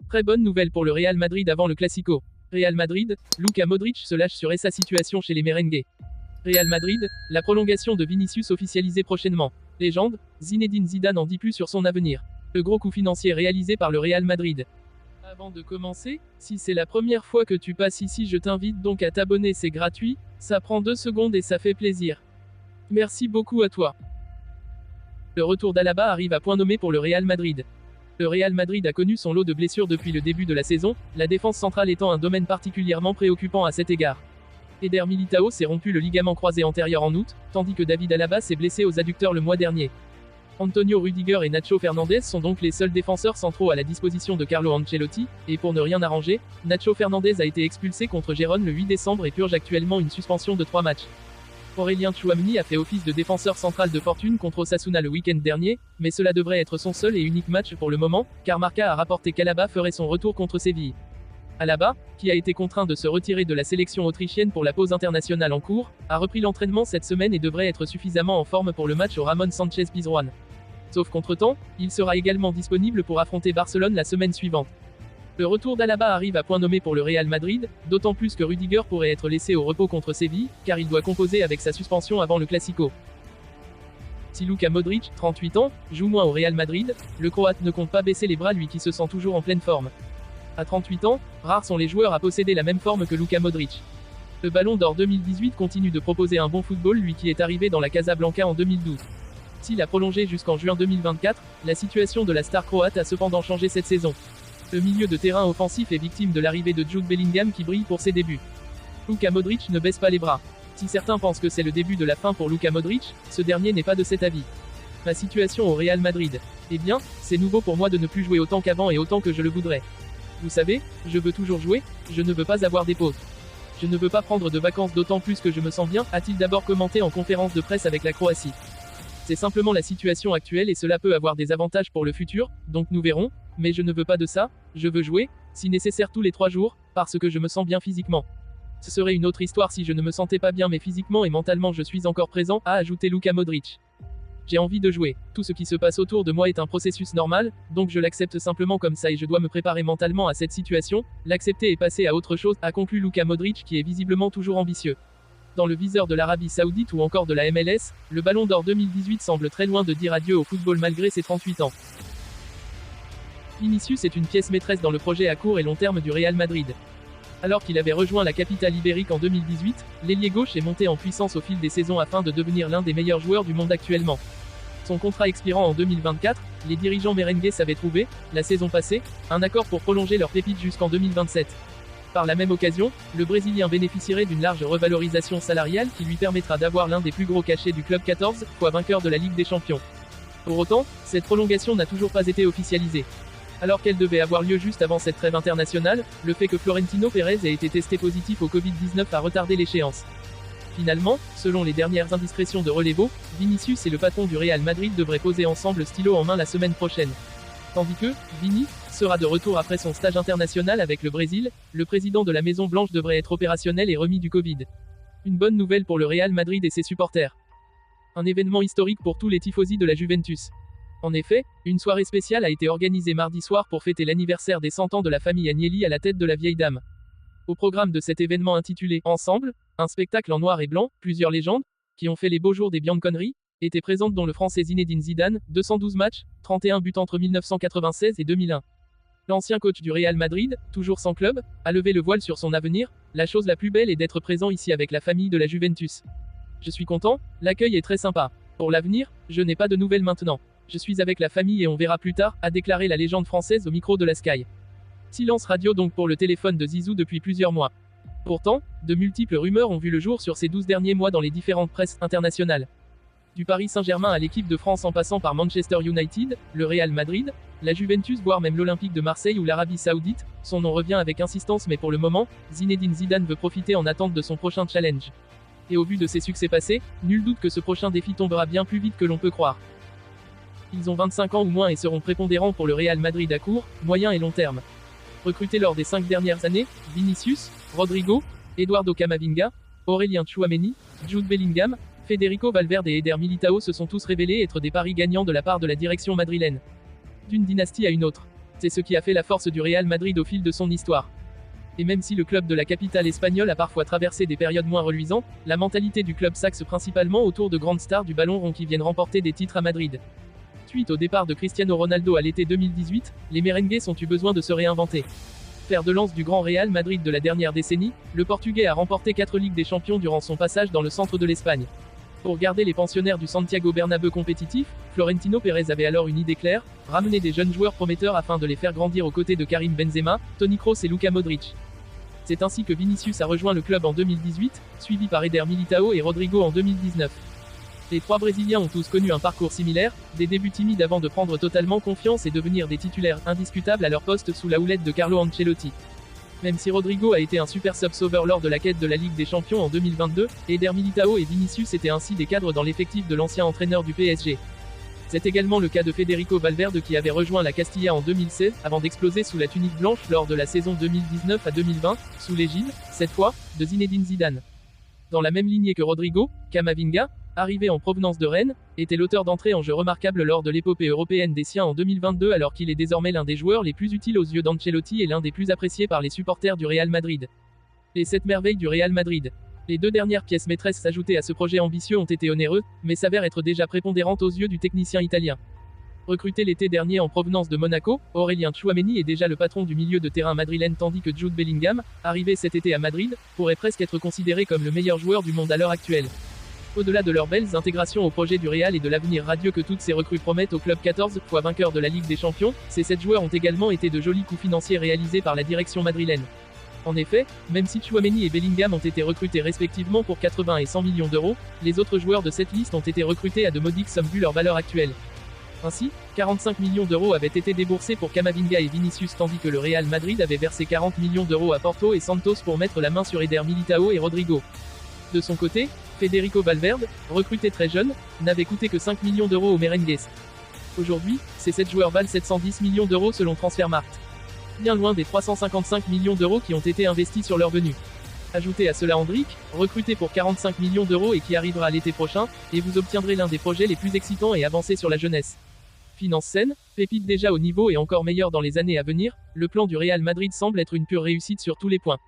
Très bonne nouvelle pour le Real Madrid avant le Classico. Real Madrid, Luka Modric se lâche sur sa situation chez les merengues. Real Madrid, la prolongation de Vinicius officialisée prochainement. Légende, Zinedine Zidane en dit plus sur son avenir. Le gros coup financier réalisé par le Real Madrid. Avant de commencer, si c'est la première fois que tu passes ici, je t'invite donc à t'abonner, c'est gratuit, ça prend 2 secondes et ça fait plaisir. Merci beaucoup à toi. Le retour d'Alaba arrive à point nommé pour le Real Madrid. Le Real Madrid a connu son lot de blessures depuis le début de la saison, la défense centrale étant un domaine particulièrement préoccupant à cet égard. Eder Militao s'est rompu le ligament croisé antérieur en août, tandis que David Alaba s'est blessé aux adducteurs le mois dernier. Antonio Rudiger et Nacho Fernandez sont donc les seuls défenseurs centraux à la disposition de Carlo Ancelotti, et pour ne rien arranger, Nacho Fernandez a été expulsé contre Gérone le 8 décembre et purge actuellement une suspension de 3 matchs. Aurélien Tchouaméni a fait office de défenseur central de fortune contre Osasuna le week-end dernier, mais cela devrait être son seul et unique match pour le moment, car Marca a rapporté qu'Alaba ferait son retour contre Séville. Alaba, qui a été contraint de se retirer de la sélection autrichienne pour la pause internationale en cours, a repris l'entraînement cette semaine et devrait être suffisamment en forme pour le match au Ramon Sanchez Pizjuán. Sauf qu'entre-temps, il sera également disponible pour affronter Barcelone la semaine suivante. Le retour d'Alaba arrive à point nommé pour le Real Madrid, d'autant plus que Rudiger pourrait être laissé au repos contre Séville, car il doit composer avec sa suspension avant le Classico. Si Luka Modric, 38 ans, joue moins au Real Madrid, le Croate ne compte pas baisser les bras lui qui se sent toujours en pleine forme. À 38 ans, rares sont les joueurs à posséder la même forme que Luka Modric. Le Ballon d'Or 2018 continue de proposer un bon football lui qui est arrivé dans la Casablanca en 2012. S'il a prolongé jusqu'en juin 2024, la situation de la star croate a cependant changé cette saison. Le milieu de terrain offensif est victime de l'arrivée de Jude Bellingham qui brille pour ses débuts. Luka Modric ne baisse pas les bras. Si certains pensent que c'est le début de la fin pour Luka Modric, ce dernier n'est pas de cet avis. Ma situation au Real Madrid. Eh bien, c'est nouveau pour moi de ne plus jouer autant qu'avant et autant que je le voudrais. Vous savez, je veux toujours jouer, je ne veux pas avoir des pauses. Je ne veux pas prendre de vacances d'autant plus que je me sens bien, a-t-il d'abord commenté en conférence de presse avec la Croatie. C'est simplement la situation actuelle et cela peut avoir des avantages pour le futur, donc nous verrons, mais je ne veux pas de ça, je veux jouer, si nécessaire tous les 3 jours, parce que je me sens bien physiquement. Ce serait une autre histoire si je ne me sentais pas bien mais physiquement et mentalement je suis encore présent, a ajouté Luka Modric. J'ai envie de jouer, tout ce qui se passe autour de moi est un processus normal, donc je l'accepte simplement comme ça et je dois me préparer mentalement à cette situation, l'accepter et passer à autre chose, a conclu Luka Modric qui est visiblement toujours ambitieux. Dans le viseur de l'Arabie Saoudite ou encore de la MLS, le Ballon d'Or 2018 semble très loin de dire adieu au football malgré ses 38 ans. Vinicius est une pièce maîtresse dans le projet à court et long terme du Real Madrid. Alors qu'il avait rejoint la capitale ibérique en 2018, l'ailier gauche est monté en puissance au fil des saisons afin de devenir l'un des meilleurs joueurs du monde actuellement. Son contrat expirant en 2024, les dirigeants merengues avaient trouvé, la saison passée, un accord pour prolonger leur pépite jusqu'en 2027. Par la même occasion, le Brésilien bénéficierait d'une large revalorisation salariale qui lui permettra d'avoir l'un des plus gros cachets du club 14 fois vainqueur de la Ligue des Champions. Pour autant, cette prolongation n'a toujours pas été officialisée. Alors qu'elle devait avoir lieu juste avant cette trêve internationale, le fait que Florentino Pérez ait été testé positif au Covid-19 a retardé l'échéance. Finalement, selon les dernières indiscrétions de Relevo, Vinicius et le patron du Real Madrid devraient poser ensemble stylo en main la semaine prochaine. Tandis que, Vini, sera de retour après son stage international avec le Brésil, le président de la Maison Blanche devrait être opérationnel et remis du Covid. Une bonne nouvelle pour le Real Madrid et ses supporters. Un événement historique pour tous les tifosi de la Juventus. En effet, une soirée spéciale a été organisée mardi soir pour fêter l'anniversaire des 100 ans de la famille Agnelli à la tête de la vieille dame. Au programme de cet événement intitulé Ensemble, un spectacle en noir et blanc, plusieurs légendes, qui ont fait les beaux jours des Bianconeri, étaient présentes dont le Français Zinedine Zidane, 212 matchs, 31 buts entre 1996 et 2001. L'ancien coach du Real Madrid, toujours sans club, a levé le voile sur son avenir, la chose la plus belle est d'être présent ici avec la famille de la Juventus. Je suis content, l'accueil est très sympa. Pour l'avenir, je n'ai pas de nouvelles maintenant. Je suis avec la famille et on verra plus tard, a déclaré la légende française au micro de la Sky. Silence radio donc pour le téléphone de Zizou depuis plusieurs mois. Pourtant, de multiples rumeurs ont vu le jour sur ces 12 derniers mois dans les différentes presses internationales. Du Paris Saint-Germain à l'équipe de France en passant par Manchester United, le Real Madrid, la Juventus voire même l'Olympique de Marseille ou l'Arabie Saoudite, son nom revient avec insistance mais pour le moment, Zinedine Zidane veut profiter en attente de son prochain challenge. Et au vu de ses succès passés, nul doute que ce prochain défi tombera bien plus vite que l'on peut croire. Ils ont 25 ans ou moins et seront prépondérants pour le Real Madrid à court, moyen et long terme. Recrutés lors des 5 dernières années, Vinicius, Rodrigo, Eduardo Camavinga, Aurélien Tchouaméni, Jude Bellingham, Federico Valverde et Eder Militao se sont tous révélés être des paris gagnants de la part de la direction madrilène. D'une dynastie à une autre. C'est ce qui a fait la force du Real Madrid au fil de son histoire. Et même si le club de la capitale espagnole a parfois traversé des périodes moins reluisantes, la mentalité du club s'axe principalement autour de grandes stars du ballon rond qui viennent remporter des titres à Madrid. Suite au départ de Cristiano Ronaldo à l'été 2018, les merengues ont eu besoin de se réinventer. Fer de lance du grand Real Madrid de la dernière décennie, le Portugais a remporté 4 Ligues des Champions durant son passage dans le centre de l'Espagne. Pour garder les pensionnaires du Santiago Bernabéu compétitifs, Florentino Pérez avait alors une idée claire, ramener des jeunes joueurs prometteurs afin de les faire grandir aux côtés de Karim Benzema, Toni Kroos et Luka Modric. C'est ainsi que Vinicius a rejoint le club en 2018, suivi par Eder Militao et Rodrigo en 2019. Les 3 Brésiliens ont tous connu un parcours similaire, des débuts timides avant de prendre totalement confiance et devenir des titulaires indiscutables à leur poste sous la houlette de Carlo Ancelotti. Même si Rodrigo a été un super sub-sauveur lors de la quête de la Ligue des Champions en 2022, Eder Militao et Vinicius étaient ainsi des cadres dans l'effectif de l'ancien entraîneur du PSG. C'est également le cas de Federico Valverde qui avait rejoint la Castilla en 2016, avant d'exploser sous la tunique blanche lors de la saison 2019 à 2020, sous l'égide, cette fois, de Zinedine Zidane. Dans la même lignée que Rodrigo, Camavinga, arrivé en provenance de Rennes, était l'auteur d'entrées en jeu remarquables lors de l'épopée européenne des siens en 2022 alors qu'il est désormais l'un des joueurs les plus utiles aux yeux d'Ancelotti et l'un des plus appréciés par les supporters du Real Madrid. Les 7 merveilles du Real Madrid. Les 2 dernières pièces maîtresses ajoutées à ce projet ambitieux ont été onéreux, mais s'avèrent être déjà prépondérantes aux yeux du technicien italien. Recruté l'été dernier en provenance de Monaco, Aurélien Tchouaméni est déjà le patron du milieu de terrain madrilène tandis que Jude Bellingham, arrivé cet été à Madrid, pourrait presque être considéré comme le meilleur joueur du monde à l'heure actuelle. Au-delà de leurs belles intégrations au projet du Real et de l'avenir radieux que toutes ces recrues promettent au club 14 fois vainqueur de la Ligue des Champions, ces 7 joueurs ont également été de jolis coups financiers réalisés par la direction madrilène. En effet, même si Tchouaméni et Bellingham ont été recrutés respectivement pour 80 et 100 millions d'euros, les autres joueurs de cette liste ont été recrutés à de modiques sommes vu leur valeur actuelle. Ainsi, 45 millions d'euros avaient été déboursés pour Camavinga et Vinicius tandis que le Real Madrid avait versé 40 millions d'euros à Porto et Santos pour mettre la main sur Eder Militao et Rodrigo. De son côté, Federico Valverde, recruté très jeune, n'avait coûté que 5 millions d'euros aux merengues. Aujourd'hui, ces 7 joueurs valent 710 millions d'euros selon Transfermarkt. Bien loin des 355 millions d'euros qui ont été investis sur leur venue. Ajoutez à cela Endrick, recruté pour 45 millions d'euros et qui arrivera l'été prochain, et vous obtiendrez l'un des projets les plus excitants et avancés sur la jeunesse. Finance saine, pépite déjà au niveau et encore meilleur dans les années à venir, le plan du Real Madrid semble être une pure réussite sur tous les points.